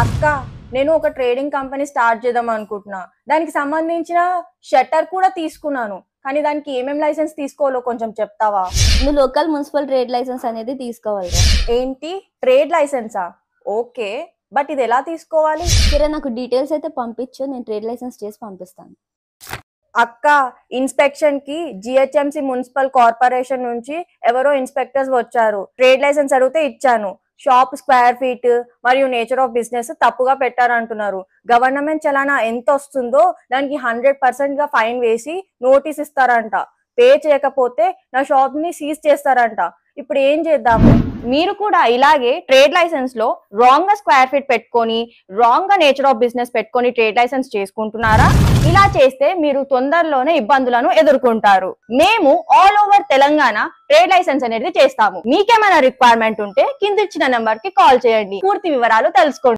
అక్క నేను ఒక ట్రేడింగ్ కంపెనీ స్టార్ట్ చేద్దాం అనుకుంటున్నా. దానికి సంబంధించిన షట్టర్ కూడా తీసుకున్నాను. కానీ దానికి ఏమేం లైసెన్స్ తీసుకోవాలో కొంచెం చెప్తావా? నువ్వు లోకల్ మున్సిపల్ ట్రేడ్ లైసెన్స్ అనేది తీసుకోవాలిరా. ఏంటి ట్రేడ్ లైసెన్సా? ఓకే, బట్ ఇది ఎలా తీసుకోవాలి? సరే, నాకు డీటెయిల్స్ అయితే పంపించు, నేను ట్రేడ్ లైసెన్స్ చేసి పంపిస్తాను. అక్క, ఇన్స్పెక్షన్ కి జిహెచ్ఎంసి మున్సిపల్ కార్పొరేషన్ నుంచి ఎవరో ఇన్స్పెక్టర్స్ వచ్చారు. ట్రేడ్ లైసెన్స్ అడిగితే ఇచ్చాను. షాప్ స్క్వేర్ ఫీట్ మరియు నేచర్ ఆఫ్ బిజినెస్ తప్పుగా పెట్టారంటున్నారు. గవర్నమెంట్ చలానా ఎంత వస్తుందో దానికి 100% గా ఫైన్ వేసి నోటీస్ ఇస్తారంట. పే చేయకపోతే నా షాప్ ని సీజ్ చేస్తారంట. ఇప్పుడు ఏం చేద్దాము? మీరు కూడా ఇలాగే ట్రేడ్ లైసెన్స్ లో రాంగ్ గా స్క్వేర్ ఫీట్ పెట్టుకొని, రాంగ్ గా నేచర్ ఆఫ్ బిజినెస్ పెట్టుకొని ట్రేడ్ లైసెన్స్ చేసుకుంటున్నారా? ఇలా చేస్తే మీరు తొందరలోనే ఇబ్బందులను ఎదుర్కొంటారు. మేము all over Telangana trade licence అనేది చేస్తాము. మీకేమైనా రిక్వైర్మెంట్ ఉంటే కింద ఇచ్చిన నెంబర్ కి కాల్ చేయండి. పూర్తి వివరాలు తెలుసుకోండి.